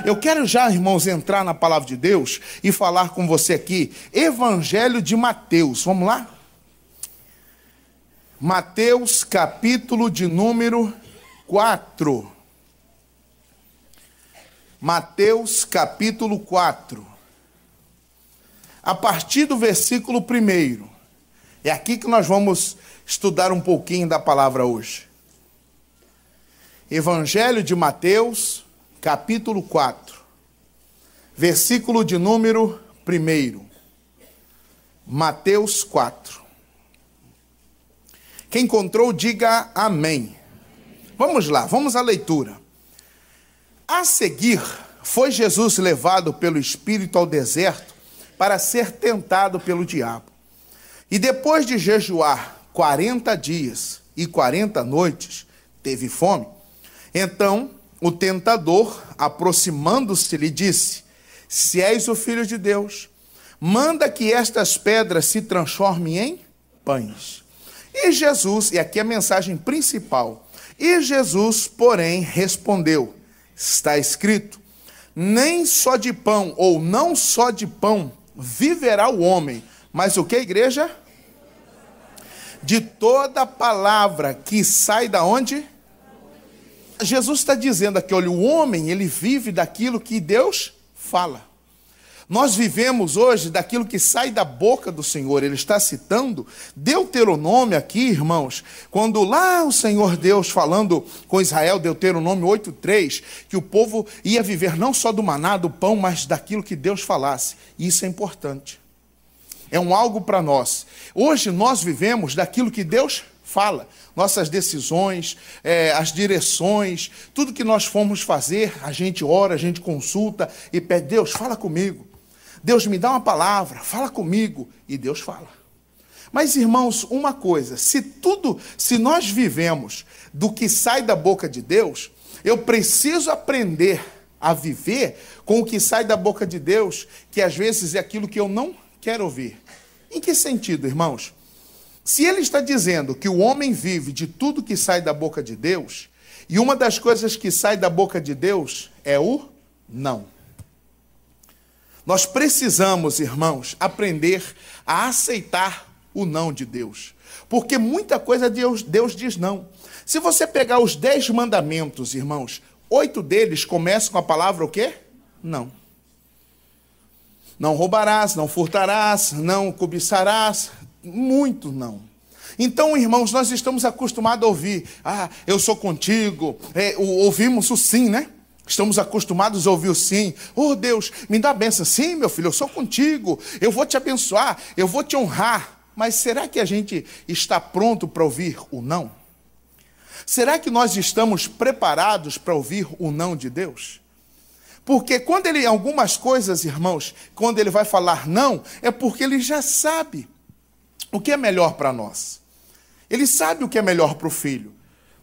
Eu quero já, irmãos, entrar na palavra de Deus e falar com você aqui, Evangelho de Mateus. Vamos lá? Mateus, capítulo de número 4. Mateus, capítulo 4. A partir do versículo 1. É aqui que nós vamos estudar um pouquinho da palavra hoje. Evangelho de Mateus, capítulo 4, versículo de número 1. Mateus 4. Quem encontrou, diga amém. Vamos lá, vamos à leitura. A seguir, foi Jesus levado pelo Espírito ao deserto para ser tentado pelo diabo. E depois de jejuar 40 dias e 40 noites, teve fome. Então, o tentador, aproximando-se, lhe disse: se és o Filho de Deus, manda que estas pedras se transformem em pães. E Jesus, e aqui a mensagem principal, e Jesus, porém, respondeu: está escrito, nem só de pão, ou não só de pão, viverá o homem, mas o que, igreja? De toda palavra que sai da onde? Jesus está dizendo aqui, olha, o homem, ele vive daquilo que Deus fala. Nós vivemos hoje daquilo que sai da boca do Senhor. Ele está citando Deuteronômio aqui, irmãos, quando lá o Senhor Deus falando com Israel, Deuteronômio 8:3, que o povo ia viver não só do maná, do pão, mas daquilo que Deus falasse. Isso é importante. É algo para nós. Hoje nós vivemos daquilo que Deus fala. Nossas decisões, as direções, tudo que nós formos fazer, a gente ora, a gente consulta e pede: Deus, fala comigo. Deus, me dá uma palavra, fala comigo. E Deus fala. Mas, irmãos, uma coisa, se nós vivemos do que sai da boca de Deus, eu preciso aprender a viver com o que sai da boca de Deus, que às vezes é aquilo que eu não quero ouvir. Em que sentido, irmãos? Se ele está dizendo que o homem vive de tudo que sai da boca de Deus, e uma das coisas que sai da boca de Deus é o não. Nós precisamos, irmãos, aprender a aceitar o não de Deus. Porque muita coisa Deus diz não. Se você pegar os 10 mandamentos, irmãos, 8 deles começam com a palavra o quê? Não. Não roubarás, não furtarás, não cobiçarás, muito não. Então, irmãos, nós estamos acostumados a ouvir: eu sou contigo, ouvimos o sim, né? Estamos acostumados a ouvir o sim. Oh, Deus, me dá a bênção. Sim, meu filho, eu sou contigo, eu vou te abençoar, eu vou te honrar. Mas será que a gente está pronto para ouvir o não? Será que nós estamos preparados para ouvir o não de Deus? Porque quando algumas coisas, irmãos, quando ele vai falar não, é porque ele já sabe o que é melhor para nós. Ele sabe o que é melhor para o filho.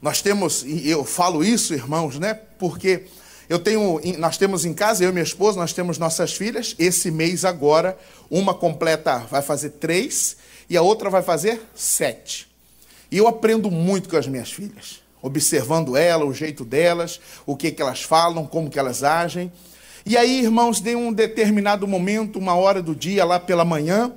Nós temos, e eu falo isso, irmãos, né? Porque nós temos em casa, eu e minha esposa, nós temos nossas filhas. Esse mês agora, uma completa, vai fazer 3 e a outra vai fazer 7. E eu aprendo muito com as minhas filhas, observando elas, o jeito delas, o que elas falam, como que elas agem. E aí, irmãos, de um determinado momento, uma hora do dia, lá pela manhã,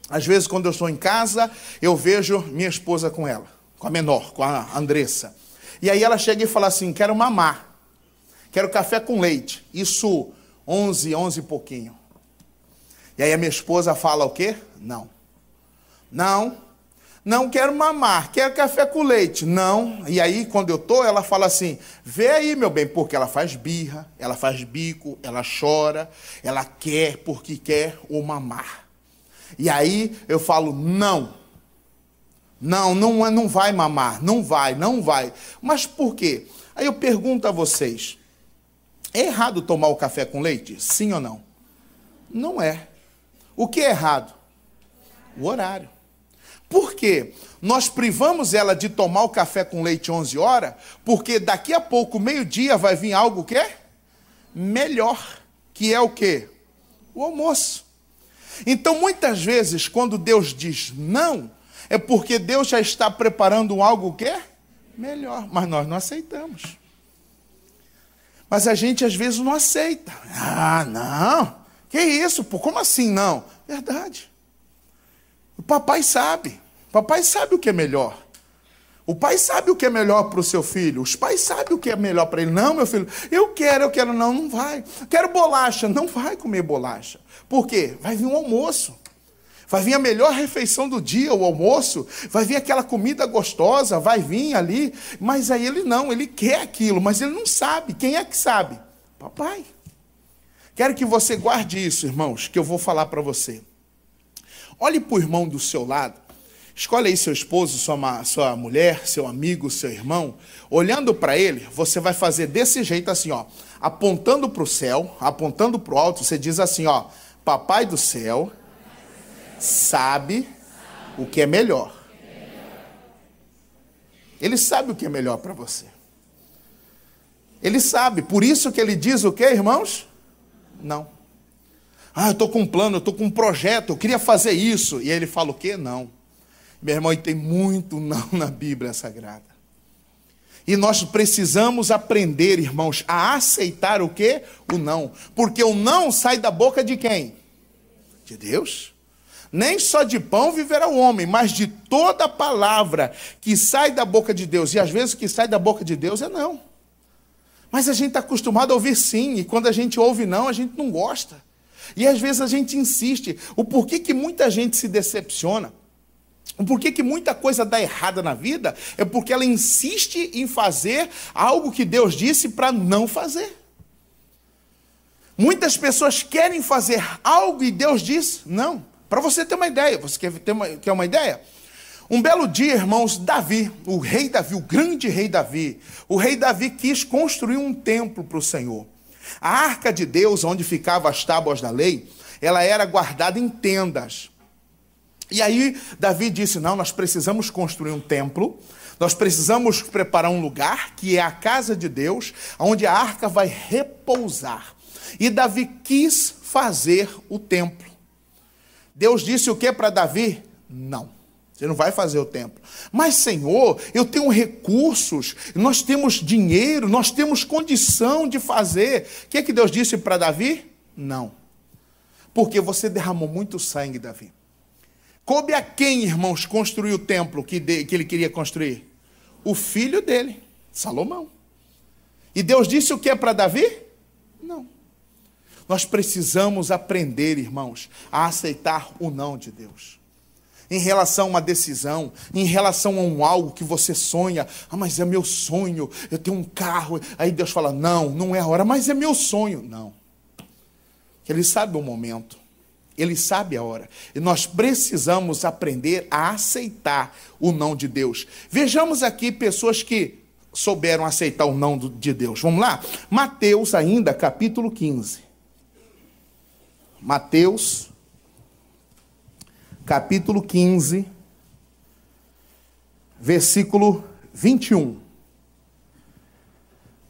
às vezes quando eu estou em casa, eu vejo minha esposa com ela, com a menor, com a Andressa. E aí ela chega e fala assim: quero mamar, quero café com leite. Isso 11 e pouquinho. E aí a minha esposa fala o quê? Não quero mamar, quero café com leite. Não. E aí, quando eu estou, ela fala assim: vê aí, meu bem, porque ela faz birra, ela faz bico, ela chora, ela quer porque quer o mamar. E aí eu falo: não vai mamar, não vai. Mas por quê? Aí eu pergunto a vocês: é errado tomar o café com leite? Sim ou não? Não é. O que é errado? O horário. Por quê? Nós privamos ela de tomar o café com leite 11 horas, porque daqui a pouco, meio-dia, vai vir algo que é melhor, que é o quê? O almoço. Então, muitas vezes, quando Deus diz não, é porque Deus já está preparando algo que é melhor, mas nós não aceitamos. Mas a gente às vezes não aceita. Ah, não. Que isso, pô? Como assim não? Verdade. O papai sabe. O papai sabe o que é melhor. O pai sabe o que é melhor para o seu filho. Os pais sabem o que é melhor para ele. Não, meu filho, eu quero. Não, não vai. Quero bolacha. Não vai comer bolacha. Por quê? Vai vir um almoço. Vai vir a melhor refeição do dia, o almoço. Vai vir aquela comida gostosa. Vai vir ali. Mas aí ele não, ele quer aquilo. Mas ele não sabe. Quem é que sabe? Papai. Quero que você guarde isso, irmãos, que eu vou falar para você. Olhe para o irmão do seu lado. Escolhe aí seu esposo, sua mulher, seu amigo, seu irmão. Olhando para ele, você vai fazer desse jeito assim, ó. Apontando para o céu, apontando para o alto, você diz assim, ó. Papai do céu sabe o que é melhor. Ele sabe o que é melhor para você. Ele sabe. Por isso que ele diz o quê, irmãos? Não. Ah, eu estou com um plano, eu estou com um projeto, eu queria fazer isso. E ele fala o quê? Não. Meu irmão, e tem muito não na Bíblia Sagrada. E nós precisamos aprender, irmãos, a aceitar o quê? O não. Porque o não sai da boca de quem? De Deus. Nem só de pão viverá o homem, mas de toda palavra que sai da boca de Deus. E às vezes o que sai da boca de Deus é não. Mas a gente está acostumado a ouvir sim. E quando a gente ouve não, a gente não gosta. E às vezes a gente insiste. O porquê que muita gente se decepciona? Por que muita coisa dá errada na vida? É porque ela insiste em fazer algo que Deus disse para não fazer. Muitas pessoas querem fazer algo e Deus diz não. Para você ter uma ideia, você quer uma ideia? Um belo dia, irmãos, Davi, o rei Davi, o grande rei Davi, o rei Davi quis construir um templo para o Senhor. A arca de Deus, onde ficavam as tábuas da lei, ela era guardada em tendas. E aí Davi disse, não, nós precisamos construir um templo, nós precisamos preparar um lugar, que é a casa de Deus, onde a arca vai repousar. E Davi quis fazer o templo. Deus disse o que para Davi? Não, você não vai fazer o templo. Mas Senhor, eu tenho recursos, nós temos dinheiro, nós temos condição de fazer. O que Deus disse para Davi? Não. Porque você derramou muito sangue, Davi. Coube a quem, irmãos, construir o templo que ele queria construir? O filho dele, Salomão. E Deus disse o que para Davi? Não. Nós precisamos aprender, irmãos, a aceitar o não de Deus. Em relação a uma decisão, em relação a um algo que você sonha. Ah, mas é meu sonho, eu tenho um carro. Aí Deus fala, não, não é a hora, mas é meu sonho. Não. Ele sabe o momento. Ele sabe a hora. E nós precisamos aprender a aceitar o não de Deus. Vejamos aqui pessoas que souberam aceitar o não de Deus. Vamos lá? Mateus ainda, capítulo 15. Mateus, capítulo 15, versículo 21.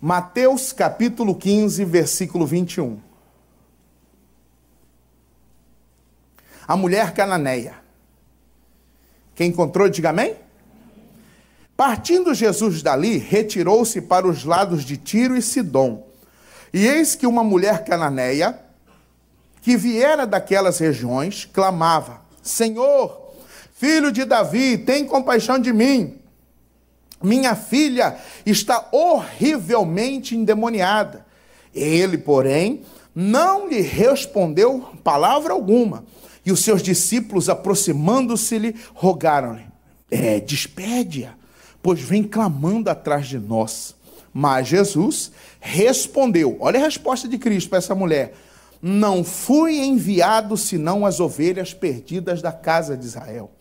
Mateus, capítulo 15, versículo 21. A mulher cananeia. Quem encontrou, diga amém? Partindo Jesus dali, retirou-se para os lados de Tiro e Sidom. E eis que uma mulher cananeia, que viera daquelas regiões, clamava, Senhor, filho de Davi, tem compaixão de mim. Minha filha está horrivelmente endemoniada. Ele, porém, não lhe respondeu palavra alguma. E os seus discípulos, aproximando-se-lhe, rogaram-lhe, despede-a, pois vem clamando atrás de nós. Mas Jesus respondeu, olha a resposta de Cristo para essa mulher, não fui enviado senão as ovelhas perdidas da casa de Israel.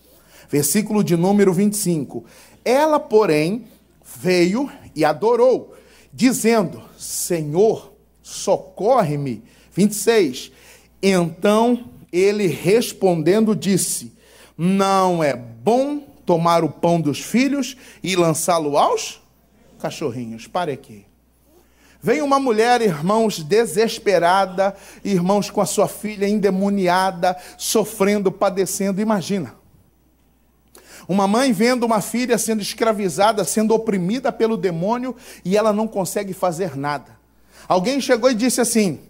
Versículo de número 25. Ela, porém, veio e adorou, dizendo, Senhor, socorre-me. 26. Então ele respondendo disse, não é bom tomar o pão dos filhos e lançá-lo aos cachorrinhos. Pare aqui. Vem uma mulher, irmãos, desesperada, irmãos, com a sua filha endemoniada, sofrendo, padecendo. Imagina. Uma mãe vendo uma filha sendo escravizada, sendo oprimida pelo demônio, e ela não consegue fazer nada. Alguém chegou e disse assim,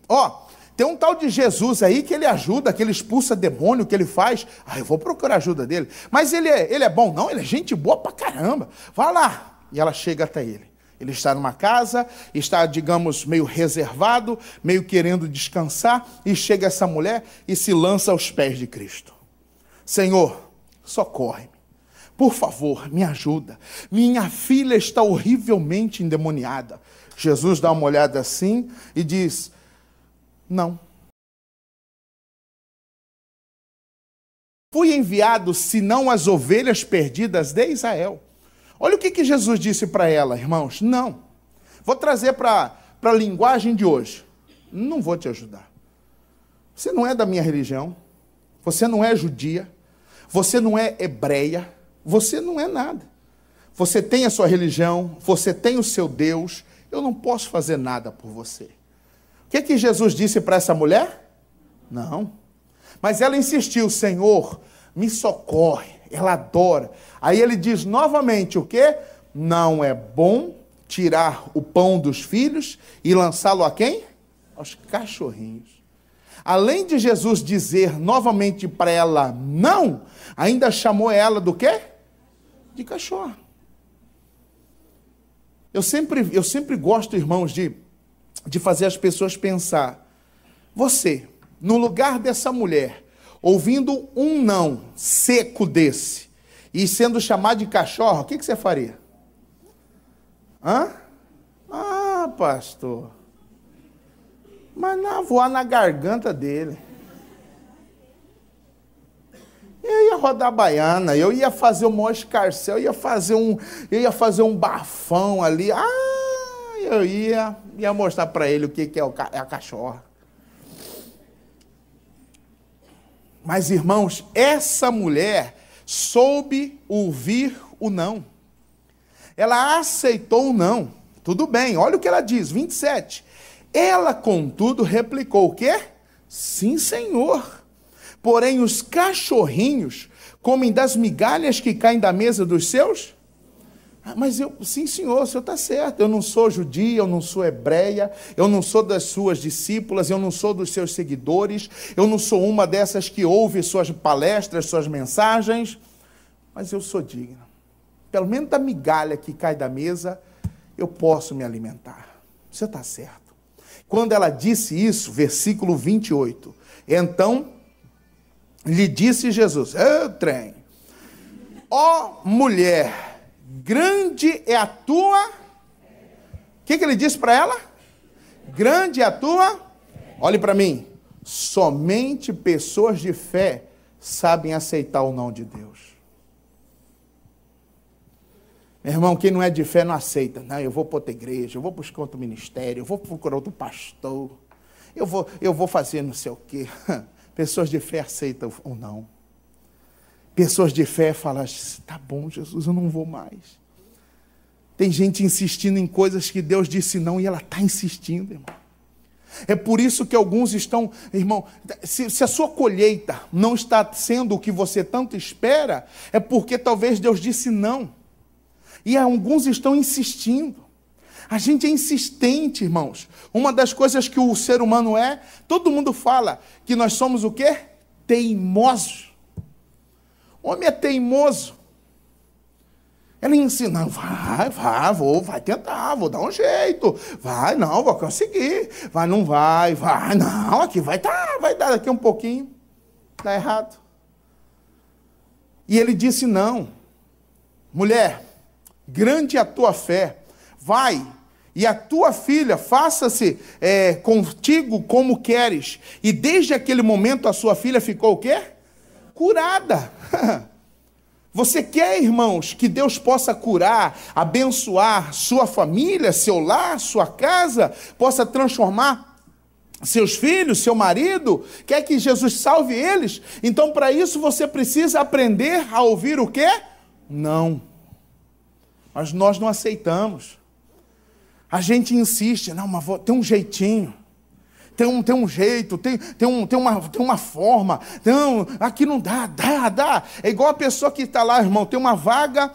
tem um tal de Jesus aí que ele ajuda, que ele expulsa demônio, que ele faz. Eu vou procurar ajuda dele. Mas ele é bom? Não, ele é gente boa pra caramba. Vai lá. E ela chega até ele. Ele está numa casa, está, digamos, meio reservado, meio querendo descansar, e chega essa mulher e se lança aos pés de Cristo. Senhor, socorre-me. Por favor, me ajuda. Minha filha está horrivelmente endemoniada. Jesus dá uma olhada assim e diz, não. Fui enviado senão as ovelhas perdidas de Israel. Olha o que Jesus disse para ela, irmãos. Não. Vou trazer para a linguagem de hoje. Não vou te ajudar. Você não é da minha religião. Você não é judia. Você não é hebreia. Você não é nada. Você tem a sua religião. Você tem o seu Deus. Eu não posso fazer nada por você. O que Jesus disse para essa mulher? Não. Mas ela insistiu, Senhor, me socorre. Ela adora. Aí ele diz novamente o quê? Não é bom tirar o pão dos filhos e lançá-lo a quem? Aos cachorrinhos. Além de Jesus dizer novamente para ela não, ainda chamou ela do quê? De cachorro. Eu sempre gosto, irmãos, de fazer as pessoas pensar. Você, no lugar dessa mulher, ouvindo um não seco desse, e sendo chamado de cachorro, o que você faria? Pastor. Mas não, voar na garganta dele. Eu ia rodar a baiana, eu ia fazer o maior escarcéu, eu ia fazer um bafão ali. Eu ia mostrar para ele o que é a cachorra. Mas, irmãos, essa mulher soube ouvir o não. Ela aceitou o não. Tudo bem, olha o que ela diz, 27. Ela, contudo, replicou o quê? Sim, Senhor. Porém, os cachorrinhos comem das migalhas que caem da mesa dos seus? Mas sim, Senhor, o Senhor está certo. Eu não sou judia, eu não sou hebreia, eu não sou das suas discípulas, eu não sou dos seus seguidores, eu não sou uma dessas que ouve suas palestras, suas mensagens, mas eu sou digna. Pelo menos da migalha que cai da mesa, eu posso me alimentar. Você está certo. Quando ela disse isso, versículo 28, então lhe disse Jesus, trem, ó mulher, grande é a tua... O que ele disse para ela? Grande é a tua... Olhe para mim. Somente pessoas de fé sabem aceitar o não de Deus. Meu irmão, quem não é de fé não aceita. Não, eu vou para outra igreja, eu vou buscar outro ministério, eu vou procurar outro pastor, eu vou fazer não sei o quê. Pessoas de fé aceitam o não. Pessoas de fé falam, tá bom, Jesus, eu não vou mais. Tem gente insistindo em coisas que Deus disse não e ela está insistindo, irmão. É por isso que alguns estão, irmão, se a sua colheita não está sendo o que você tanto espera, é porque talvez Deus disse não. E alguns estão insistindo. A gente é insistente, irmãos. Uma das coisas que o ser humano todo mundo fala que nós somos o quê? Teimosos. O homem é teimoso. Ela ensina, vai tentar, vou dar um jeito. Vai, não, vou conseguir. Vai, não, aqui vai dar daqui um pouquinho. Dá errado. E ele disse não. Mulher, grande é a tua fé. Vai, e a tua filha faça-se contigo como queres. E desde aquele momento a sua filha ficou o quê? Curada. Você quer, irmãos, que Deus possa curar, abençoar sua família, seu lar, sua casa, possa transformar seus filhos, seu marido? Quer que Jesus salve eles? Então, para isso, você precisa aprender a ouvir o quê? Não. Mas nós não aceitamos. A gente insiste, não, mas tem um jeitinho. Tem um jeito, tem uma forma. Não, aqui não dá. É igual a pessoa que está lá, irmão, tem uma vaga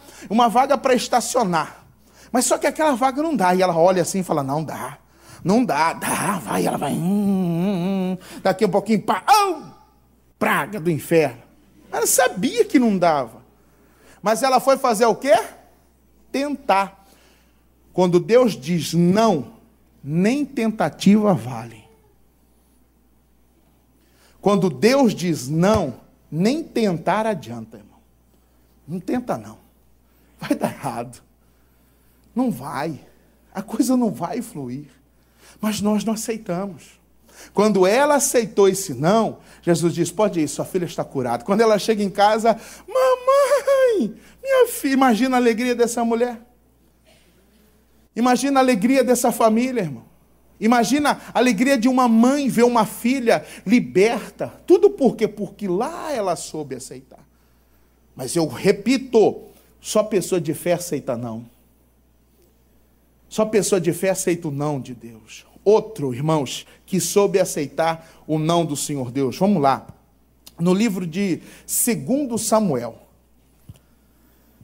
para estacionar. Mas só que aquela vaga não dá. E ela olha assim e fala, não dá. Não dá, vai, ela vai. Daqui a pouquinho, praga do inferno. Ela sabia que não dava. Mas ela foi fazer o quê? Tentar. Quando Deus diz não, nem tentativa vale. Quando Deus diz não, nem tentar adianta, irmão. Não tenta não. Vai dar errado. Não vai. A coisa não vai fluir. Mas nós não aceitamos. Quando ela aceitou esse não, Jesus disse, pode ir, sua filha está curada. Quando ela chega em casa, mamãe, minha filha, imagina a alegria dessa mulher. Imagina a alegria dessa família, irmão. Imagina a alegria de uma mãe ver uma filha liberta. Tudo por quê? Porque lá ela soube aceitar. Mas eu repito, só pessoa de fé aceita não. Só pessoa de fé aceita o não de Deus. Outro, irmãos, que soube aceitar o não do Senhor Deus. Vamos lá. No livro de 2 Samuel.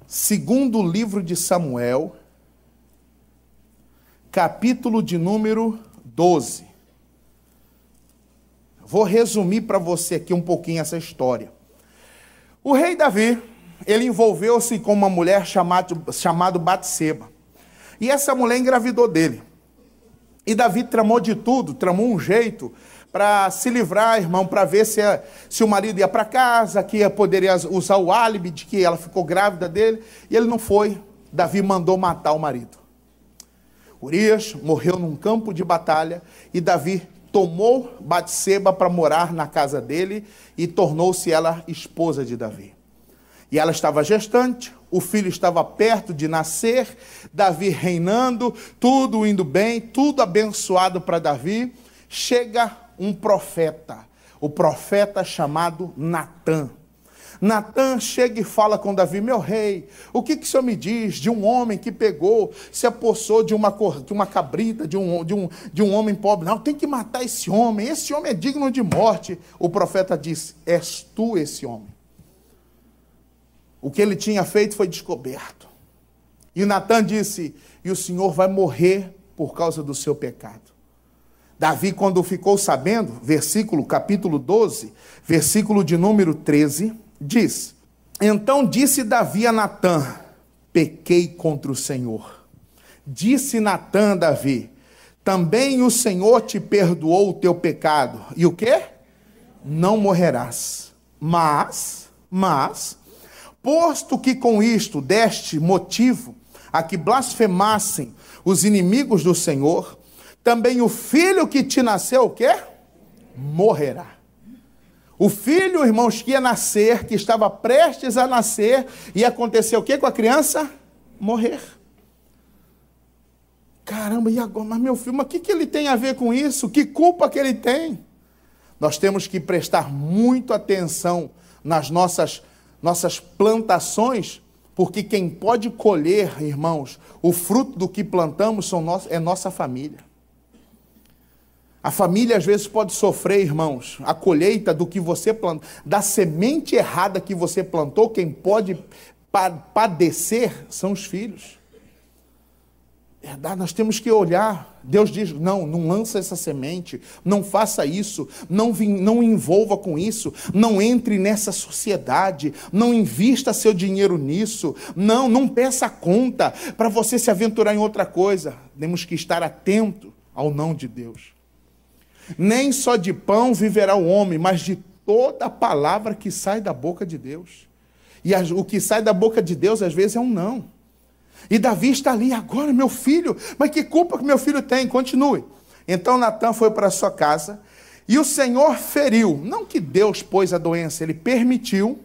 Segundo livro de Samuel, capítulo de número 12. Vou resumir para você aqui um pouquinho essa história. O rei Davi, ele envolveu-se com uma mulher chamada Batseba. E essa mulher engravidou dele. E Davi tramou de tudo, tramou um jeito para se livrar, irmão, para ver se o marido ia para casa, que poderia usar o álibi de que ela ficou grávida dele. E ele não foi. Davi mandou matar o marido. Urias morreu num campo de batalha e Davi tomou Batseba para morar na casa dele e tornou-se ela esposa de Davi. E ela estava gestante, o filho estava perto de nascer, Davi reinando, tudo indo bem, tudo abençoado para Davi. Chega um profeta, o profeta chamado Natã. Natã chega e fala com Davi, meu rei, o que o senhor me diz de um homem que pegou, se apossou de uma cabrita, de um homem pobre? Não, tem que matar esse homem é digno de morte. O profeta disse, és tu esse homem. O que ele tinha feito foi descoberto. E Natã disse, e o senhor vai morrer por causa do seu pecado. Davi, quando ficou sabendo, capítulo 12, versículo de número 13, diz, então disse Davi a Natã, pequei contra o Senhor. Disse Natã a Davi, também o Senhor te perdoou o teu pecado. E o quê? Não morrerás. Mas, posto que com isto deste motivo a que blasfemassem os inimigos do Senhor, também o filho que te nasceu, o quê? Morrerá. O filho, irmãos, que ia nascer, que estava prestes a nascer, e aconteceu o quê com a criança? Morrer. Caramba, e agora? Mas meu filho, mas o que ele tem a ver com isso? Que culpa que ele tem? Nós temos que prestar muito atenção nas nossas plantações, porque quem pode colher, irmãos, o fruto do que plantamos é nossa família. A família às vezes pode sofrer, irmãos, a colheita do que você plantou, da semente errada que você plantou. Quem pode padecer são os filhos. Verdade, nós temos que olhar. Deus diz, não lança essa semente, não faça isso, não envolva com isso, não entre nessa sociedade, não invista seu dinheiro nisso, não peça conta para você se aventurar em outra coisa. Temos que estar atento ao não de Deus. Nem só de pão viverá o homem, mas de toda a palavra que sai da boca de Deus. E o que sai da boca de Deus, às vezes, é um não. E Davi está ali, agora, meu filho, mas que culpa que meu filho tem? Continue. Então Natã foi para a sua casa, e o Senhor feriu, não que Deus pôs a doença, ele permitiu.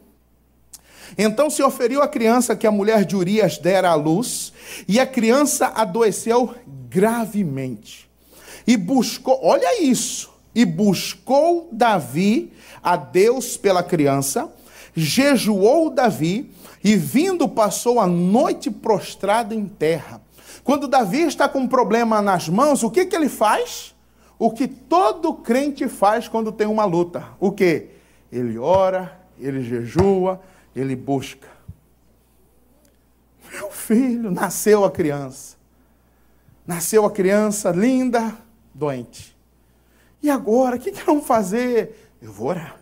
Então o Senhor feriu a criança que a mulher de Urias dera à luz, e a criança adoeceu gravemente. E buscou, olha isso, e buscou Davi a Deus pela criança, jejuou Davi, e vindo passou a noite prostrado em terra. Quando Davi está com um problema nas mãos, o que ele faz? O que todo crente faz quando tem uma luta. O quê? Ele ora, ele jejua, ele busca. Meu filho, nasceu a criança. Nasceu a criança linda, doente. E agora, o que vamos fazer? Eu vou orar.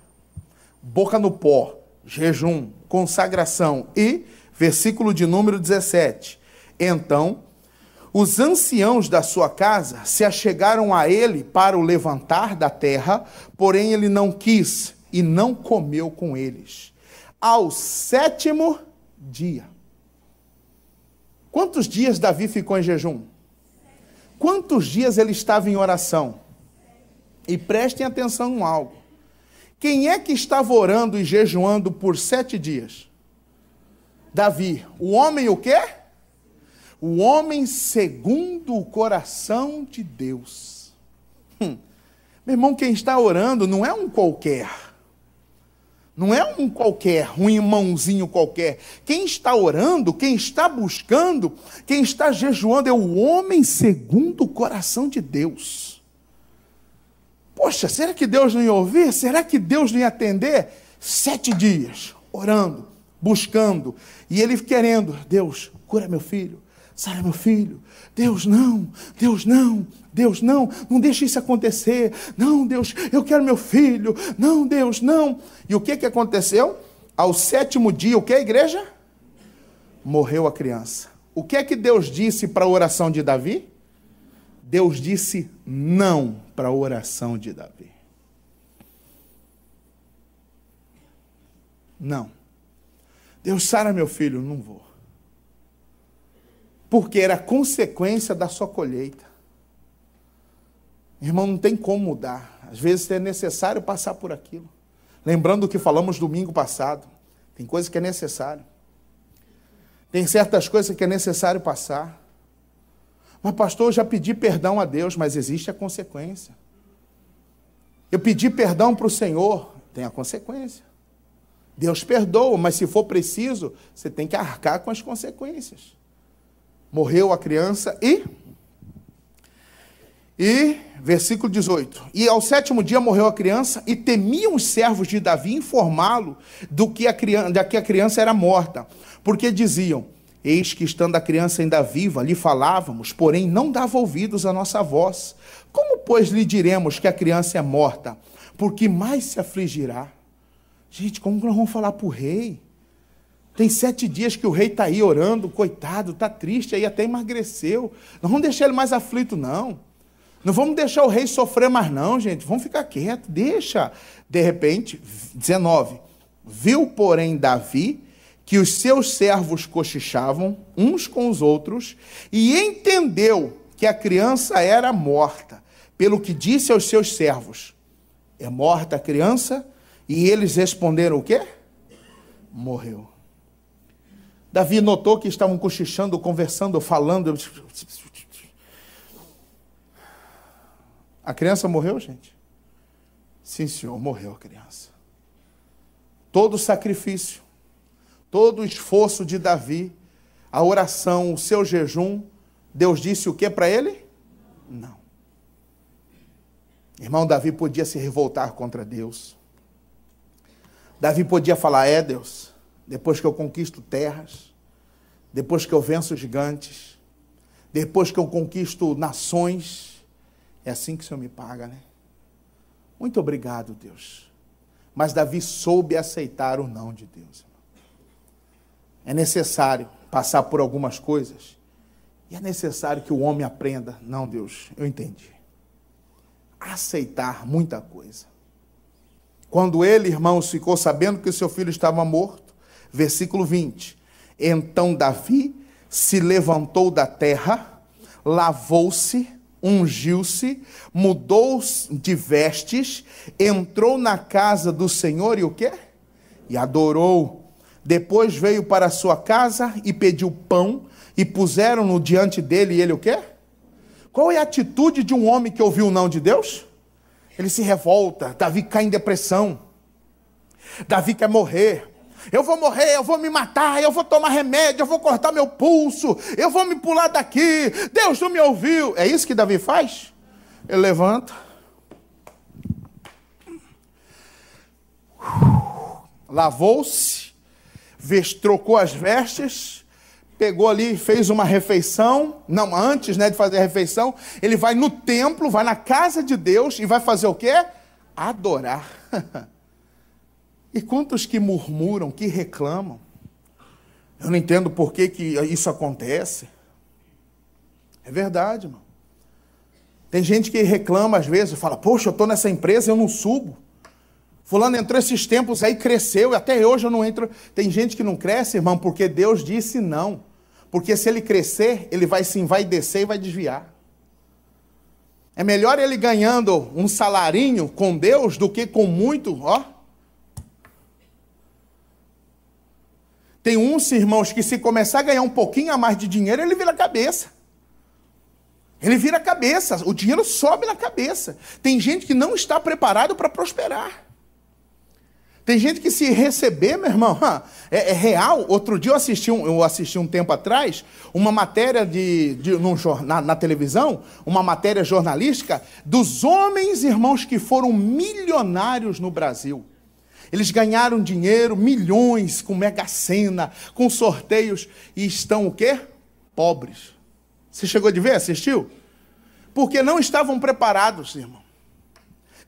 Boca no pó, jejum, consagração. E, versículo de número 17. Então, os anciãos da sua casa se achegaram a ele para o levantar da terra, porém ele não quis e não comeu com eles. Ao 7º dia. Quantos dias Davi ficou em jejum? Quantos dias ele estava em oração? E prestem atenção em algo. Quem é que estava orando e jejuando por 7 dias? Davi. O homem o quê? O homem segundo o coração de Deus. Meu irmão, quem está orando não é um qualquer. Não é um qualquer, um irmãozinho qualquer. Quem está orando, quem está buscando, quem está jejuando é o homem segundo o coração de Deus. Poxa, será que Deus não ia ouvir? Será que Deus não ia atender? 7 dias, orando, buscando. E ele querendo, Deus, cura meu filho. Sara, meu filho, Deus não, Deus não, Deus não, não deixe isso acontecer, não, Deus, eu quero meu filho, não, Deus, não. E o que aconteceu? Ao 7º dia, o que, igreja? Morreu a criança. O que é que Deus disse para a oração de Davi? Deus disse não para a oração de Davi. Não. Deus, Sara, meu filho, não vou. Porque era consequência da sua colheita. Irmão, não tem como mudar. Às vezes é necessário passar por aquilo. Lembrando o que falamos domingo passado. Tem coisas que é necessário. Tem certas coisas que é necessário passar. Mas pastor, eu já pedi perdão a Deus, mas existe a consequência. Eu pedi perdão para o Senhor, tem a consequência. Deus perdoa, mas se for preciso, você tem que arcar com as consequências. Morreu a criança versículo 18. E ao 7º dia morreu a criança, e temiam os servos de Davi informá-lo de que a criança era morta. Porque diziam, eis que estando a criança ainda viva, lhe falávamos, porém não dava ouvidos à nossa voz. Como, pois, lhe diremos que a criança é morta? Porque mais se afligirá. Gente, como nós vamos falar para o rei? Tem 7 dias que o rei está aí orando, coitado, está triste, aí até emagreceu. Não vamos deixar ele mais aflito, não. Não vamos deixar o rei sofrer mais, não, gente. Vamos ficar quieto, deixa. De repente, 19. Viu, porém, Davi que os seus servos cochichavam uns com os outros e entendeu que a criança era morta, pelo que disse aos seus servos, é morta a criança? E eles responderam o quê? Morreu. Davi notou que estavam cochichando, conversando, falando. A criança morreu, gente? Sim, senhor, morreu a criança. Todo o sacrifício, todo o esforço de Davi, a oração, o seu jejum, Deus disse o que para ele? Não. Irmão, Davi podia se revoltar contra Deus. Davi podia falar, Deus, depois que eu conquisto terras, depois que eu venço gigantes, depois que eu conquisto nações, é assim que o Senhor me paga, né? Muito obrigado, Deus. Mas Davi soube aceitar o não de Deus. É necessário passar por algumas coisas, e é necessário que o homem aprenda, não, Deus, eu entendi. Aceitar muita coisa. Quando ele, irmãos, ficou sabendo que o seu filho estava morto, versículo 20, então Davi se levantou da terra, lavou-se, ungiu-se, mudou de vestes, entrou na casa do Senhor e o quê? E adorou. Depois veio para a sua casa e pediu pão, e puseram-no diante dele, e ele o quê? Qual é a atitude de um homem que ouviu o não de Deus? Ele se revolta, Davi cai em depressão, Davi quer morrer. Eu vou morrer, eu vou me matar, eu vou tomar remédio, eu vou cortar meu pulso, eu vou me pular daqui, Deus não me ouviu. É isso que Davi faz? Ele levanta, lavou-se, trocou as vestes, pegou ali, fez uma refeição, não, antes, né, de fazer a refeição, ele vai no templo, vai na casa de Deus e vai fazer o quê? Adorar. E quantos que murmuram, que reclamam? Eu não entendo por que isso acontece. É verdade, irmão. Tem gente que reclama às vezes, fala, poxa, eu estou nessa empresa, eu não subo. Fulano entrou esses tempos aí, cresceu, e até hoje eu não entro. Tem gente que não cresce, irmão, porque Deus disse não. Porque se ele crescer, ele vai se envaidecer e vai desviar. É melhor ele ganhando um salarinho com Deus do que com muito, ó. Tem uns irmãos que se começar a ganhar um pouquinho a mais de dinheiro, ele vira a cabeça. Ele vira a cabeça, o dinheiro sobe na cabeça. Tem gente que não está preparado para prosperar. Tem gente que se receber, meu irmão, é real. Outro dia eu assisti um tempo atrás, uma matéria na televisão, uma matéria jornalística, dos homens, irmãos, que foram milionários no Brasil. Eles ganharam dinheiro, milhões, com Mega Sena, com sorteios, e estão o quê? Pobres. Você chegou de ver? Assistiu? Porque não estavam preparados, irmão.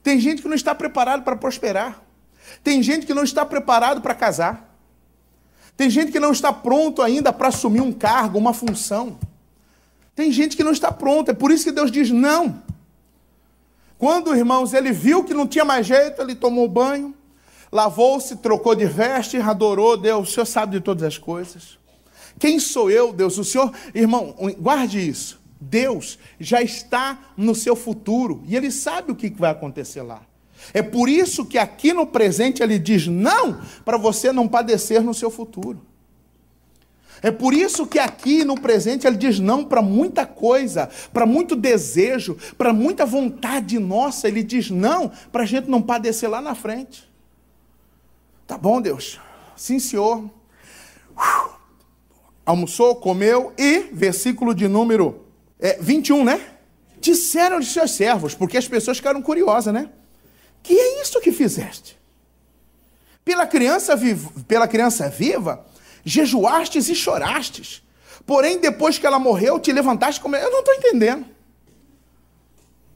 Tem gente que não está preparado para prosperar. Tem gente que não está preparado para casar. Tem gente que não está pronto ainda para assumir um cargo, uma função. Tem gente que não está pronto. É por isso que Deus diz não. Quando, irmãos, ele viu que não tinha mais jeito, ele tomou banho, lavou-se, trocou de veste, adorou Deus. O Senhor sabe de todas as coisas. Quem sou eu, Deus? O Senhor, irmão, guarde isso. Deus já está no seu futuro e Ele sabe o que vai acontecer lá. É por isso que aqui no presente Ele diz não, para você não padecer no seu futuro. É por isso que aqui no presente Ele diz não para muita coisa, para muito desejo, para muita vontade nossa. Ele diz não, para a gente não padecer lá na frente. Tá bom, Deus? Sim, Senhor. Almoçou, comeu e, versículo de número 21, né? Disseram de seus servos, porque as pessoas ficaram curiosas, né? Que é isso que fizeste? Pela criança viva, jejuastes e chorastes. Porém, depois que ela morreu, te levantaste como... Eu não estou entendendo.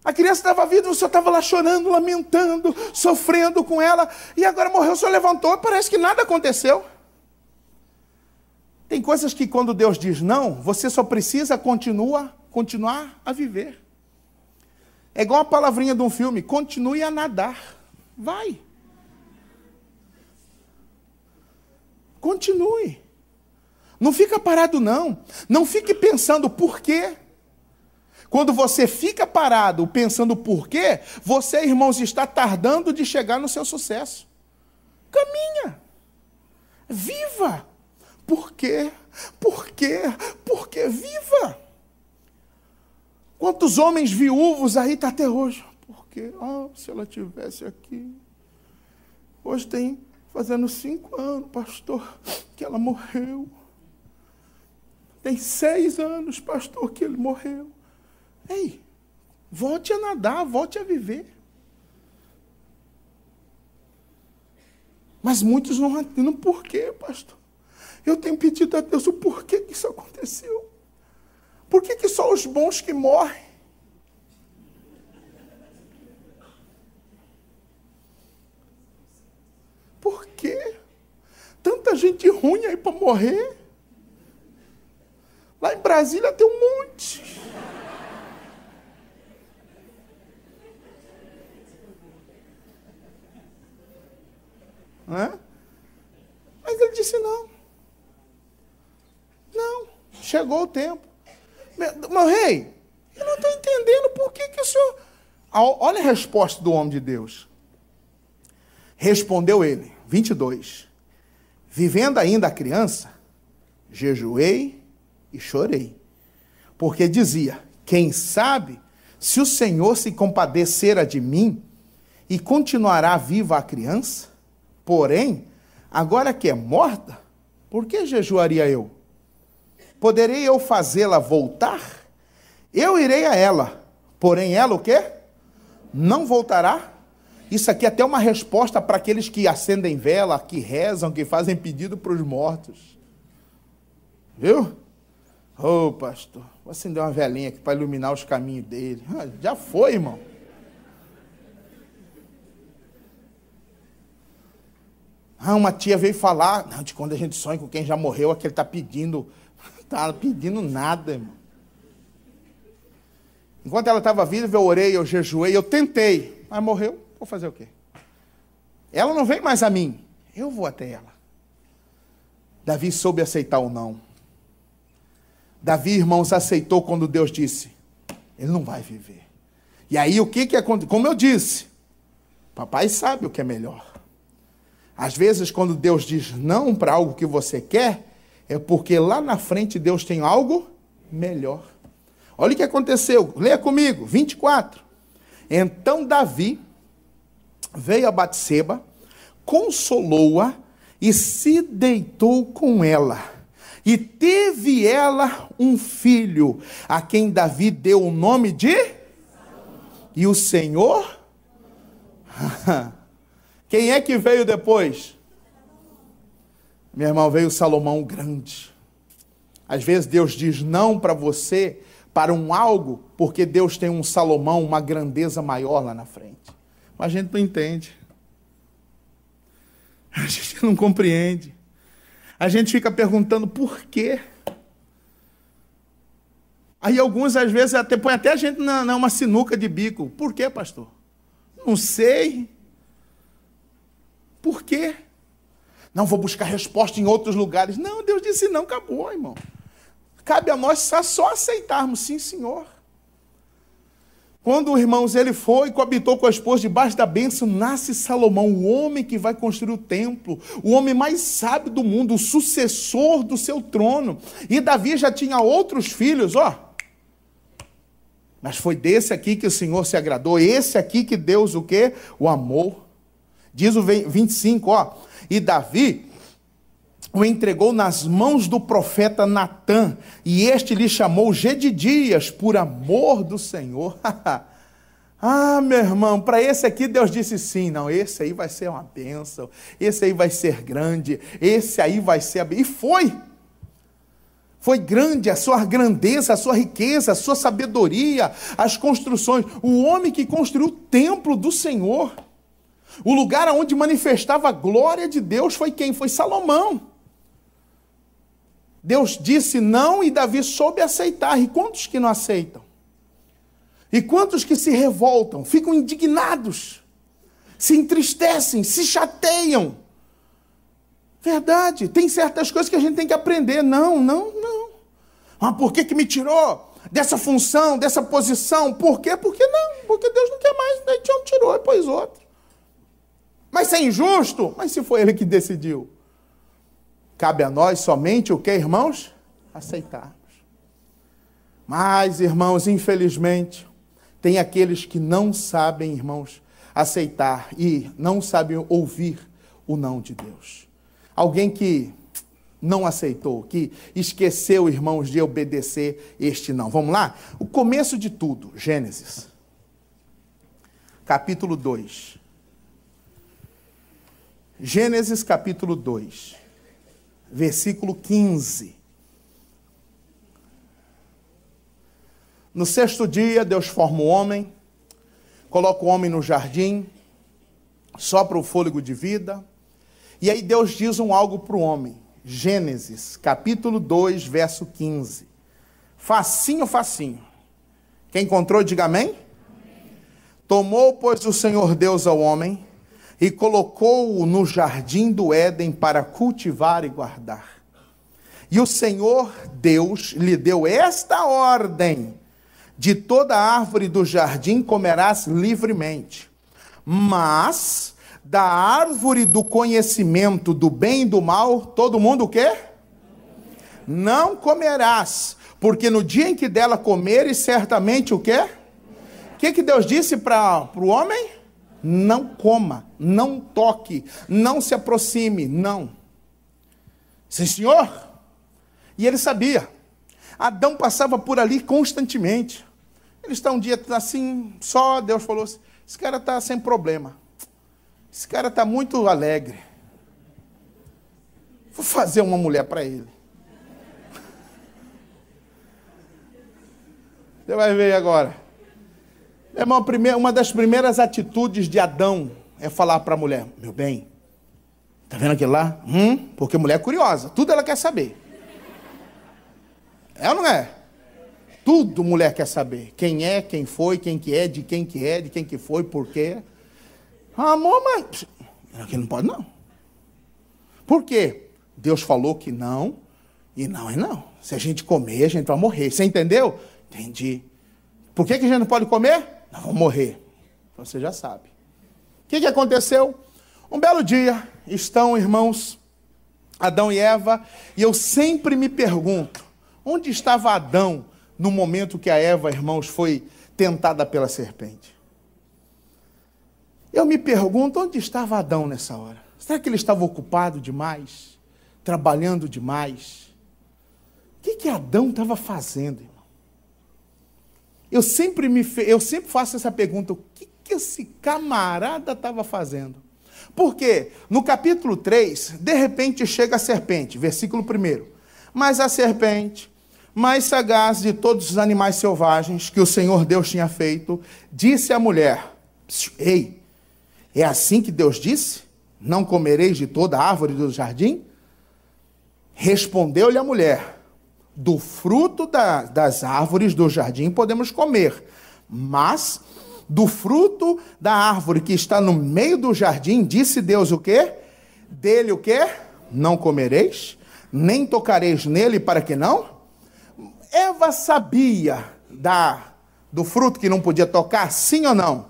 A criança estava viva, o senhor estava lá chorando, lamentando, sofrendo com ela, e agora morreu, o senhor levantou, parece que nada aconteceu. Tem coisas que quando Deus diz não, você só precisa continuar a viver. É igual a palavrinha de um filme, continue a nadar. Vai. Continue. Não fica parado não. Não fique pensando por quê. Quando você fica parado pensando por quê, você, irmãos, está tardando de chegar no seu sucesso. Caminha. Viva. Por quê? Por quê? Por quê? Viva! Quantos homens viúvos aí está até hoje? Porque, se ela estivesse aqui. Hoje tem, fazendo 5 anos, pastor, que ela morreu. Tem 6 anos, pastor, que ele morreu. Ei, volte a nadar, volte a viver. Mas muitos não entendem por quê, pastor. Eu tenho pedido a Deus o porquê que isso aconteceu. Por que só os bons que morrem? Por quê? Tanta gente ruim aí para morrer. Lá em Brasília tem um monte. Não é? Mas ele disse não. Não, chegou o tempo. Meu rei, eu não estou entendendo por que o senhor... Olha a resposta do homem de Deus. Respondeu ele, 22. Vivendo ainda a criança, jejuei e chorei. Porque dizia, quem sabe se o Senhor se compadecera de mim e continuará viva a criança? Porém, agora que é morta, por que jejuaria eu? Poderei eu fazê-la voltar? Eu irei a ela. Porém, ela o quê? Não voltará? Isso aqui é até uma resposta para aqueles que acendem vela, que rezam, que fazem pedido para os mortos. Viu? Ô, pastor, vou acender uma velhinha aqui para iluminar os caminhos dele. Já foi, irmão. Uma tia veio falar, não, de quando a gente sonha com quem já morreu, é que ele está pedindo. Está pedindo nada, irmão. Enquanto ela estava viva, eu orei, eu jejuei, eu tentei. Mas morreu, vou fazer o quê? Ela não vem mais a mim, eu vou até ela. Davi soube aceitar o não. Davi, irmãos, aceitou quando Deus disse, ele não vai viver. E aí o que aconteceu? Como eu disse, papai sabe o que é melhor. Às vezes, quando Deus diz não para algo que você quer, é porque lá na frente Deus tem algo melhor. Olha o que aconteceu, leia comigo, 24. Então Davi veio a Batseba, consolou-a e se deitou com ela. E teve ela um filho, a quem Davi deu o nome de... E o Senhor... Quem é que veio depois? Meu irmão, veio Salomão grande. Às vezes Deus diz não para você, para um algo, porque Deus tem um Salomão, uma grandeza maior lá na frente. Mas a gente não entende. A gente não compreende. A gente fica perguntando por quê. Aí alguns, às vezes, põe até a gente numa sinuca de bico. Por quê, pastor? Não sei. Por quê? Não, vou buscar resposta em outros lugares. Não, Deus disse não, acabou, irmão. Cabe a nós só aceitarmos, sim, Senhor. Quando, irmãos, ele foi e coabitou com a esposa debaixo da bênção, nasce Salomão, o homem que vai construir o templo, o homem mais sábio do mundo, o sucessor do seu trono. E Davi já tinha outros filhos, ó. Mas foi desse aqui que o Senhor se agradou, esse aqui que Deus o quê? O amou. Diz o 25, ó. E Davi o entregou nas mãos do profeta Natã, e este lhe chamou Gedidias, por amor do Senhor. Ah, meu irmão, para esse aqui Deus disse sim, não, esse aí vai ser uma bênção, esse aí vai ser grande, esse aí vai ser... E foi grande a sua grandeza, a sua riqueza, a sua sabedoria, as construções. O homem que construiu o templo do Senhor, o lugar onde manifestava a glória de Deus, foi quem? Foi Salomão. Deus disse não e Davi soube aceitar. E quantos que não aceitam? E quantos que se revoltam, ficam indignados, se entristecem, se chateiam? Verdade, tem certas coisas que a gente tem que aprender. Não. Ah, por que me tirou dessa função, dessa posição? Por quê? Porque não, porque Deus não quer mais, daí não tirou e pôs outro. Mas se é injusto, mas se foi ele que decidiu. Cabe a nós somente o que, irmãos? Aceitarmos. Mas, irmãos, infelizmente, tem aqueles que não sabem, irmãos, aceitar e não sabem ouvir o não de Deus. Alguém que não aceitou, que esqueceu, irmãos, de obedecer este não. Vamos lá? O começo de tudo, Gênesis, capítulo 2. Gênesis capítulo 2, versículo 15. No sexto dia, Deus forma o homem, coloca o homem no jardim, sopra o fôlego de vida, e aí Deus diz algo para o homem. Gênesis capítulo 2, verso 15. Facinho. Quem encontrou, diga amém. Tomou, pois, o Senhor Deus ao homem, e colocou-o no jardim do Éden para cultivar e guardar. E o Senhor Deus lhe deu esta ordem: de toda árvore do jardim comerás livremente, mas da árvore do conhecimento do bem e do mal, todo mundo o quê? Não comerás, porque no dia em que dela comeres, certamente o quê? O que Deus disse para o homem? Não coma, não toque, não se aproxime, não. Sim, senhor? E ele sabia. Adão passava por ali constantemente. Ele está um dia assim, só Deus falou assim, esse cara está sem problema. Esse cara está muito alegre. Vou fazer uma mulher para ele. Você vai ver agora. Irmão, uma das primeiras atitudes de Adão é falar para a mulher: meu bem, tá vendo aquilo lá? Porque mulher é curiosa, tudo ela quer saber. É ou não é? Tudo mulher quer saber. Quem é, quem foi, quem que é, de quem que foi, por quê. Amor, mas aqui não pode não. Por quê? Deus falou que não, e não é não. Se a gente comer, a gente vai morrer. Você entendeu? Entendi. Por que a gente não pode comer? Nós vamos morrer. Você já sabe. O que aconteceu? Um belo dia, estão, irmãos, Adão e Eva, e eu sempre me pergunto, onde estava Adão no momento que a Eva, irmãos, foi tentada pela serpente? Eu me pergunto, onde estava Adão nessa hora? Será que ele estava ocupado demais? Trabalhando demais? O que Adão estava fazendo, irmão? Eu sempre faço essa pergunta, o que esse camarada estava fazendo? Porque no capítulo 3, de repente chega a serpente, versículo 1. Mas a serpente, mais sagaz de todos os animais selvagens que o Senhor Deus tinha feito, disse à mulher: ei, é assim que Deus disse? Não comereis de toda a árvore do jardim? Respondeu-lhe a mulher: do fruto das árvores do jardim podemos comer, mas do fruto da árvore que está no meio do jardim, disse Deus o quê? Dele o quê? Não comereis, nem tocareis nele, para que não? Eva sabia do fruto que não podia tocar, sim ou não?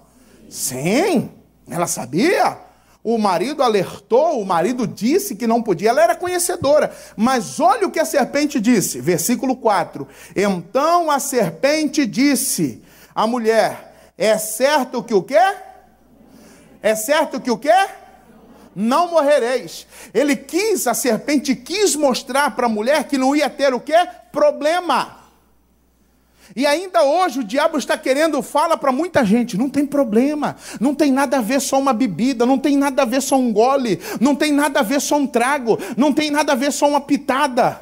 Sim, ela sabia. O marido alertou, o marido disse que não podia, ela era conhecedora. Mas olha o que a serpente disse, versículo 4. Então a serpente disse à mulher: é certo que o quê? É certo que o quê? Não morrereis. A serpente quis mostrar para a mulher que não ia ter o quê? Problema. E ainda hoje o diabo está querendo, fala para muita gente, não tem problema, não tem nada a ver só uma bebida, não tem nada a ver só um gole, não tem nada a ver só um trago, não tem nada a ver só uma pitada,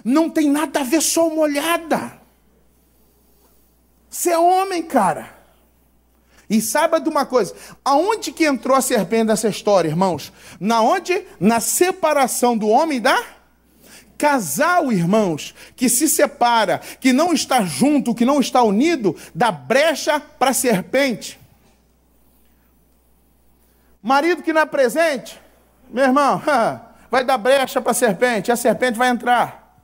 não tem nada a ver só uma olhada. Você é homem, cara. E saiba de uma coisa, aonde que entrou a serpente nessa história, irmãos? Na separação do homem e da casal, irmãos, que se separa, que não está junto, que não está unido, dá brecha para a serpente. Marido que não é presente, meu irmão, vai dar brecha para a serpente vai entrar.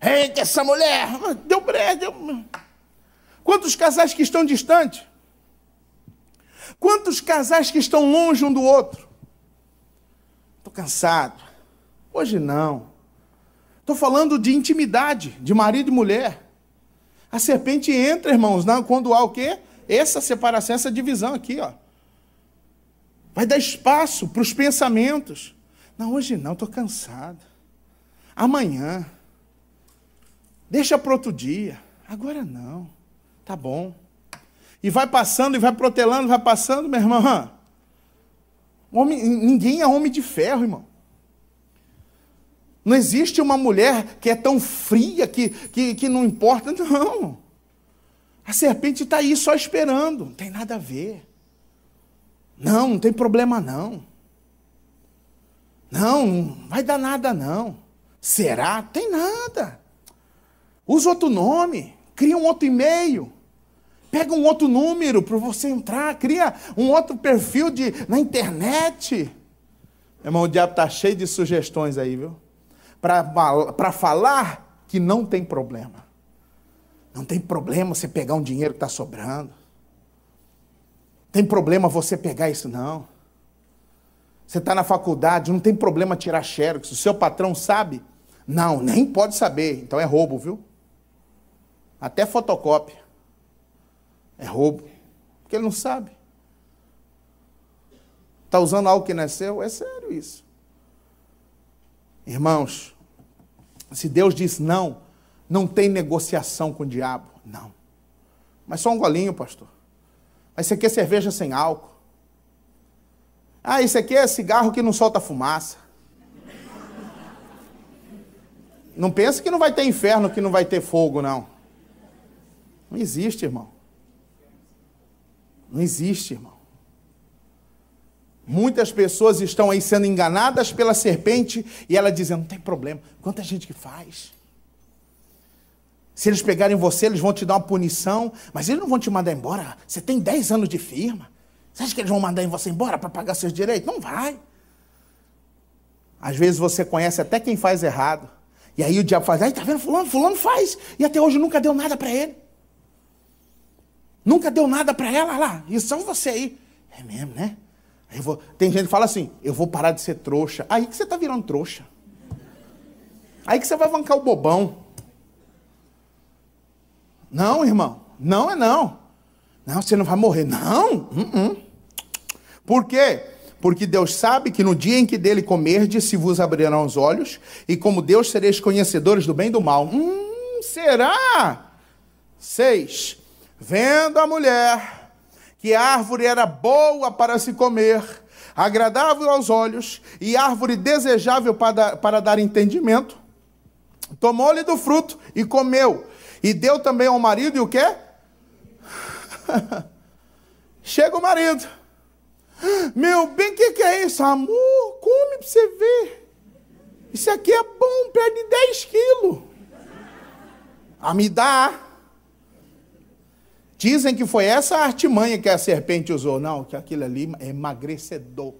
Eita, essa mulher, deu brecha. Quantos casais que estão distantes? Quantos casais que estão longe um do outro? Estou cansado. Hoje não. Estou falando de intimidade, de marido e mulher. A serpente entra, irmãos, quando há o quê? Essa separação, essa divisão aqui, ó. Vai dar espaço para os pensamentos. Não, hoje não, estou cansado. Amanhã. Deixa para outro dia. Agora não. Tá bom. E vai passando, e vai protelando, vai passando, meu irmão. Ninguém é homem de ferro, irmão. Não existe uma mulher que é tão fria que não importa, não. A serpente está aí só esperando, não tem nada a ver. Não tem problema não. Não vai dar nada não. Será? Tem nada. Usa outro nome, cria um outro e-mail, pega um outro número para você entrar, cria um outro perfil na internet. Irmão, o diabo está cheio de sugestões aí, viu? Para falar que não tem problema. Não tem problema você pegar um dinheiro que está sobrando. Tem problema você pegar isso, não. Você está na faculdade, não tem problema tirar xerox. O seu patrão sabe? Não, nem pode saber. Então é roubo, viu? Até fotocópia. É roubo. Porque ele não sabe. Está usando algo que não é seu? É sério isso. Irmãos, se Deus diz não, não tem negociação com o diabo. Não. Mas só um golinho, pastor. Mas isso aqui é cerveja sem álcool. Ah, isso aqui é cigarro que não solta fumaça. Não pensa que não vai ter inferno, que não vai ter fogo, não. Não existe, irmão. Não existe, irmão. Muitas pessoas estão aí sendo enganadas pela serpente e ela dizendo, não tem problema. Quanta gente que faz. Se eles pegarem você, eles vão te dar uma punição, mas eles não vão te mandar embora. Você tem 10 anos de firma. Você acha que eles vão mandar você embora para pagar seus direitos? Não vai. Às vezes você conhece até quem faz errado. E aí o diabo faz, aí tá vendo, fulano faz. E até hoje nunca deu nada para ele. Nunca deu nada para ela, lá. E só você aí. É mesmo, né? Tem gente que fala assim, eu vou parar de ser trouxa. Aí que você está virando trouxa. Aí que você vai bancar o bobão. Não, irmão. Não é não. Não, você não vai morrer. Não. Por quê? Porque Deus sabe que no dia em que dele comerdes, se vos abrirão os olhos, e como Deus sereis conhecedores do bem e do mal. Será? 6. Vendo a mulher que a árvore era boa para se comer, agradável aos olhos, e árvore desejável para dar entendimento, tomou-lhe do fruto e comeu, e deu também ao marido, e o quê? Chega o marido. Meu bem, o que é isso? Amor, come para você ver. Isso aqui é bom, perde 10 quilos. Me dá. Dizem que foi essa artimanha que a serpente usou. Não, que aquilo ali é emagrecedor.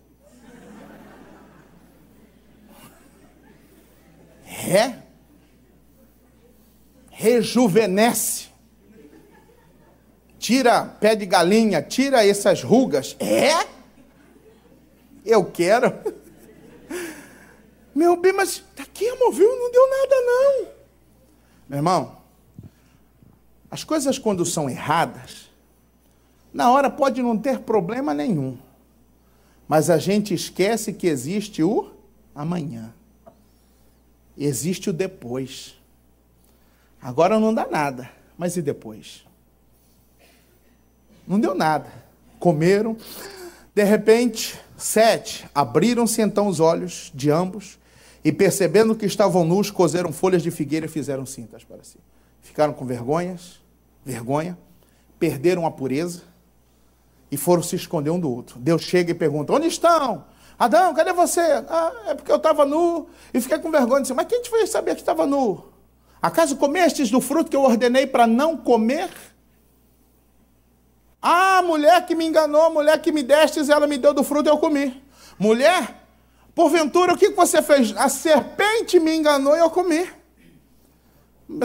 Rejuvenesce. Tira pé de galinha, tira essas rugas. Eu quero. Meu bem, mas aqui, amor, viu? Não deu nada, não. Meu irmão, as coisas quando são erradas, na hora pode não ter problema nenhum. Mas a gente esquece que existe o amanhã. Existe o depois. Agora não dá nada, mas e depois? Não deu nada. Comeram. De repente, 7, abriram-se então os olhos de ambos e percebendo que estavam nus, coseram folhas de figueira e fizeram cintas para si. Ficaram com vergonha, perderam a pureza e foram se esconder um do outro. Deus chega e pergunta, onde estão? Adão, cadê você? É porque eu estava nu e fiquei com vergonha. Disse, mas quem te fez saber que estava nu? Acaso comestes do fruto que eu ordenei para não comer? Mulher que me enganou, mulher que me destes, ela me deu do fruto e eu comi. Mulher, porventura, o que você fez? A serpente me enganou e eu comi.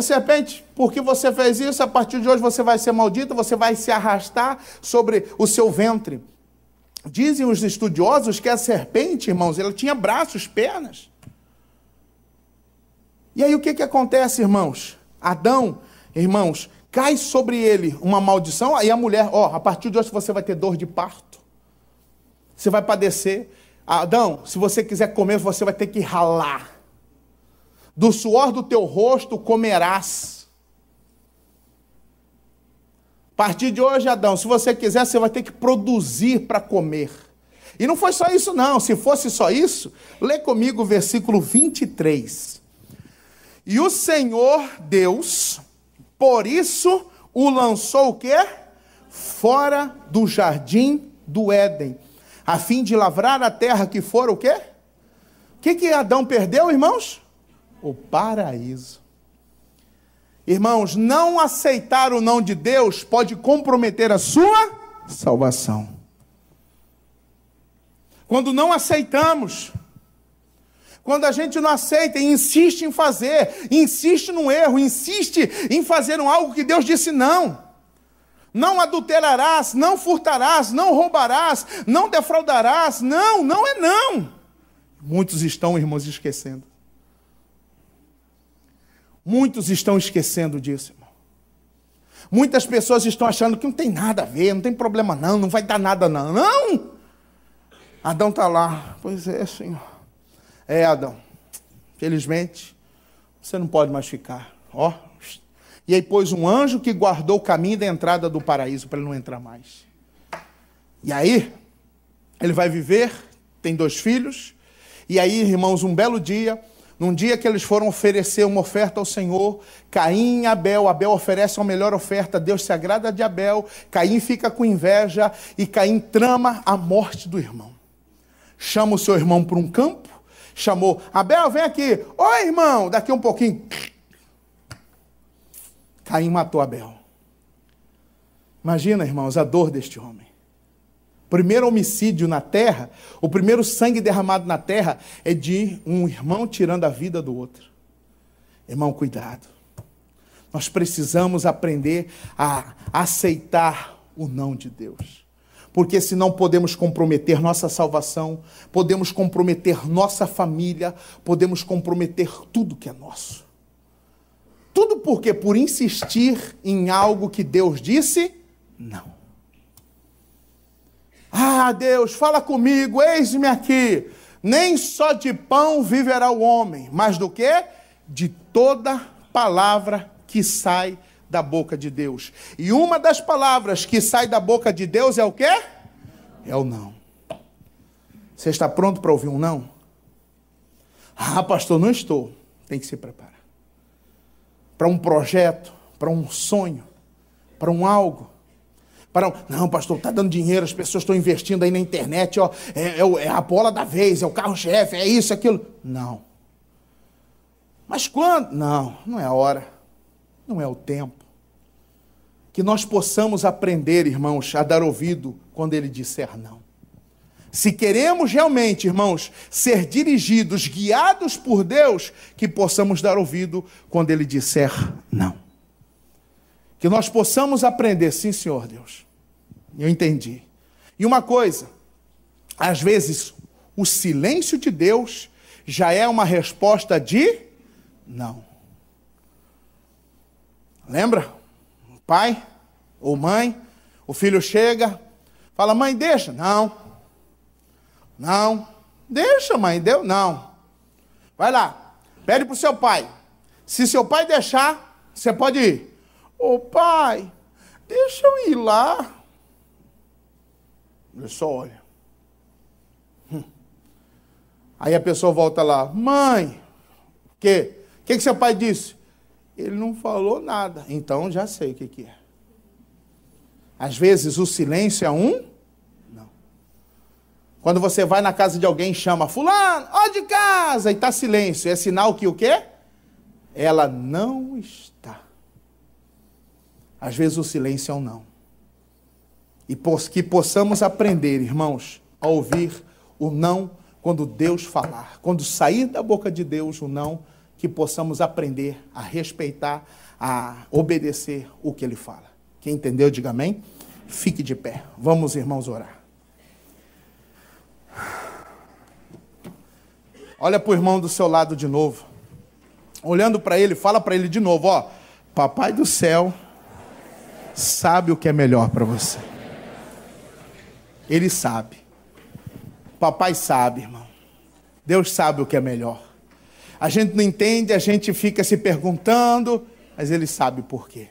Serpente, porque você fez isso, a partir de hoje você vai ser maldita, você vai se arrastar sobre o seu ventre. Dizem os estudiosos que a serpente, irmãos, ela tinha braços, pernas. E aí o que acontece, irmãos? Adão, irmãos, cai sobre ele uma maldição, aí a mulher, a partir de hoje você vai ter dor de parto. Você vai padecer. Adão, se você quiser comer, você vai ter que ralar. Do suor do teu rosto comerás. A partir de hoje, Adão, se você quiser, você vai ter que produzir para comer. E não foi só isso não, se fosse só isso, lê comigo o versículo 23. E o Senhor Deus, por isso, o lançou o quê? Fora do jardim do Éden, a fim de lavrar a terra que fora o quê? O que Adão perdeu, irmãos? O paraíso. Irmãos, não aceitar o não de Deus pode comprometer a sua salvação. Quando não aceitamos, quando a gente não aceita e insiste em fazer, insiste no erro, insiste em fazer algo que Deus disse não. Não adulterarás, não furtarás, não roubarás, não defraudarás. Não é não. Muitos estão, irmãos, esquecendo. Muitos estão esquecendo disso, irmão. Muitas pessoas estão achando que não tem nada a ver, não tem problema não vai dar nada não. Não! Adão está lá. Pois é, Senhor. Adão, felizmente, você não pode mais ficar. E aí pôs um anjo que guardou o caminho da entrada do paraíso para ele não entrar mais. E aí, ele vai viver, tem 2 filhos, e aí, irmãos, um belo dia, Num dia que eles foram oferecer uma oferta ao Senhor, Caim e Abel oferece uma melhor oferta, Deus se agrada de Abel, Caim fica com inveja e Caim trama a morte do irmão. Chama o seu irmão para um campo, chamou, Abel, vem aqui, oi irmão, daqui um pouquinho, Caim matou Abel. Imagina, irmãos, a dor deste homem. Primeiro homicídio na terra, o primeiro sangue derramado na terra é de um irmão tirando a vida do outro. Irmão, cuidado. Nós precisamos aprender a aceitar o não de Deus. Porque senão podemos comprometer nossa salvação, podemos comprometer nossa família, podemos comprometer tudo que é nosso. Tudo porque por insistir em algo que Deus disse, não. Ah, Deus, fala comigo, eis-me aqui. Nem só de pão viverá o homem, mas do quê? De toda palavra que sai da boca de Deus. E uma das palavras que sai da boca de Deus é o quê? É o não. Você está pronto para ouvir um não? Ah, pastor, não estou. Tem que se preparar. Para um projeto, para um sonho, para um algo. Não, pastor, está dando dinheiro, as pessoas estão investindo aí na internet, ó, é a bola da vez, é o carro-chefe, é isso, aquilo. Não. Mas quando? Não é a hora, não é o tempo. Que nós possamos aprender, irmãos, a dar ouvido quando ele disser não. Se queremos realmente, irmãos, ser dirigidos, guiados por Deus, que possamos dar ouvido quando ele disser não. Que nós possamos aprender, sim, Senhor Deus, eu entendi. E uma coisa, às vezes, o silêncio de Deus já é uma resposta de não. Lembra? O pai ou mãe, o filho chega, fala, mãe, deixa. Não. Deixa, mãe, deu? Não. Vai lá, pede para o seu pai. Se seu pai deixar, você pode ir. Ô pai, deixa eu ir lá. Ele só olha. Aí a pessoa volta lá. Mãe, o que seu pai disse? Ele não falou nada. Então já sei o que é. Às vezes o silêncio é um não. Quando você vai na casa de alguém e chama fulano, ó de casa, e está silêncio, é sinal que o quê? Ela não está. Às vezes o silêncio é um não. E que possamos aprender, irmãos, a ouvir o não quando Deus falar. Quando sair da boca de Deus o não, que possamos aprender a respeitar, a obedecer o que Ele fala. Quem entendeu, diga amém. Fique de pé. Vamos, irmãos, orar. Olha para o irmão do seu lado de novo. Olhando para ele, fala para ele de novo, ó. Papai do céu sabe o que é melhor para você. Ele sabe. Papai sabe, irmão. Deus sabe o que é melhor. A gente não entende, a gente fica se perguntando, mas Ele sabe por quê.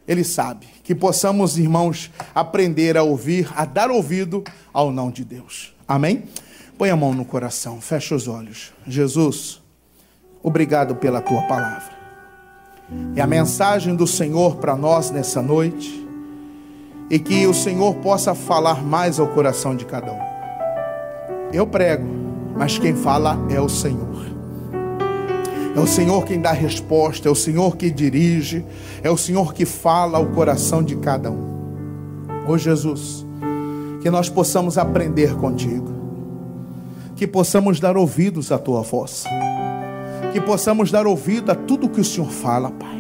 Ele sabe. Que possamos, irmãos, aprender a ouvir, a dar ouvido ao não de Deus. Amém? Põe a mão no coração, fecha os olhos. Jesus, obrigado pela Tua palavra. É a mensagem do Senhor para nós nessa noite. E que o Senhor possa falar mais ao coração de cada um. Eu prego, mas quem fala é o Senhor. É o Senhor quem dá a resposta, é o Senhor que dirige, é o Senhor que fala ao coração de cada um. Ô Jesus, que nós possamos aprender contigo, que possamos dar ouvidos à Tua voz, que possamos dar ouvido a tudo que o Senhor fala, Pai.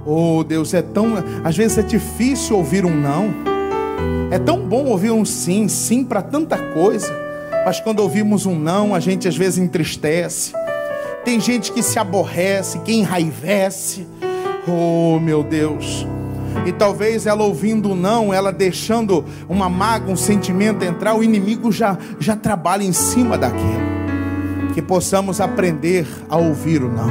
Oh Deus, às vezes é difícil ouvir um não, é tão bom ouvir um sim, sim para tanta coisa, mas quando ouvimos um não, a gente às vezes entristece. Tem gente que se aborrece, que enraivece. Oh, meu Deus. E talvez ela ouvindo o não, ela deixando uma mágoa, um sentimento entrar, o inimigo já trabalha em cima daquilo. Que possamos aprender a ouvir o não.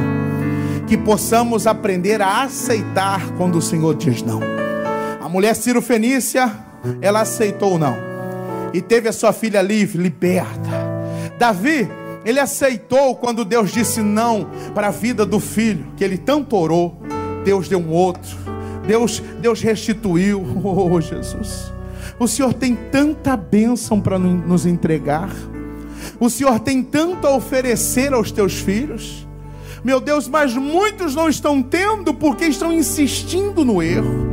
Que possamos aprender a aceitar quando o Senhor diz não. A mulher Cirofenícia, ela aceitou o não. E teve a sua filha livre, liberta. Davi Ele aceitou quando Deus disse não para a vida do filho, que ele tanto orou. Deus deu um outro. Deus restituiu. Oh, Jesus, o Senhor tem tanta bênção para nos entregar. O Senhor tem tanto a oferecer aos teus filhos. Meu Deus, mas muitos não estão tendo porque estão insistindo no erro.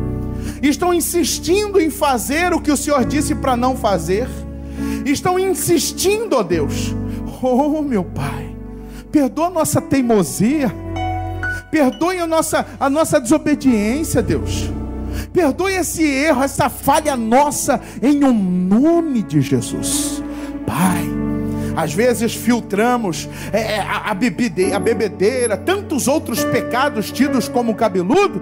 Estão insistindo em fazer o que o Senhor disse para não fazer. Estão insistindo, ó Deus. Oh, meu Pai, perdoa a nossa teimosia. Perdoe a nossa desobediência, Deus. Perdoe esse erro, essa falha nossa, em um nome de Jesus. Pai, às vezes filtramos a bebedeira, tantos outros pecados tidos como cabeludo,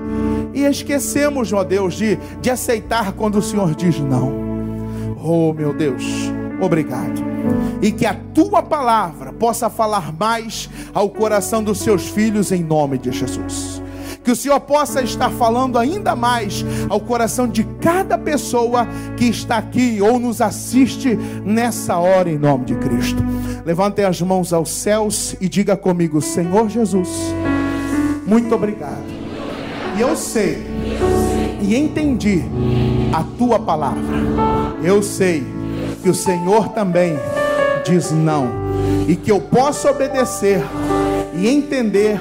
e esquecemos, ó Deus, de aceitar quando o Senhor diz não. Oh, meu Deus, obrigado. E que a tua palavra possa falar mais ao coração dos seus filhos, em nome de Jesus. Que o Senhor possa estar falando ainda mais ao coração de cada pessoa que está aqui ou nos assiste nessa hora, em nome de Cristo. Levantem as mãos aos céus e diga comigo: Senhor Jesus, muito obrigado. E eu sei e entendi a tua palavra. Eu sei que o Senhor também diz não, e que eu posso obedecer e entender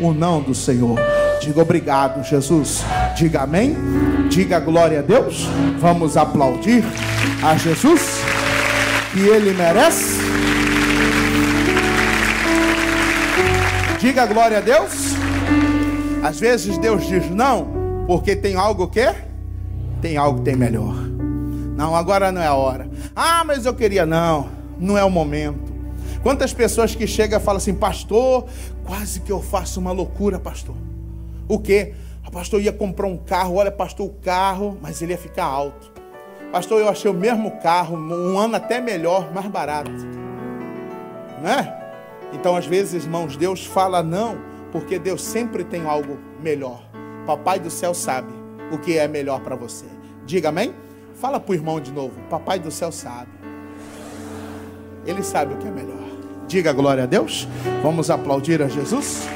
o não do Senhor. Diga obrigado, Jesus. Diga amém. Diga glória a Deus. Vamos aplaudir a Jesus, que Ele merece. Diga glória a Deus. Às vezes Deus diz não, porque tem algo que? Tem algo que tem melhor. Não, agora não é a hora. Ah, mas eu queria. Não é o momento. Quantas pessoas que chegam e falam assim: pastor, quase que eu faço uma loucura, pastor. O quê? O pastor ia comprar um carro. Olha, pastor, o carro, mas ele ia ficar alto. Pastor, eu achei o mesmo carro, um ano até melhor, mais barato. Não é? Então, às vezes, irmãos, Deus fala não, porque Deus sempre tem algo melhor. Papai do céu sabe o que é melhor para você. Diga amém? Fala para o irmão de novo: Papai do céu sabe. Ele sabe o que é melhor. Diga glória a Deus. Vamos aplaudir a Jesus.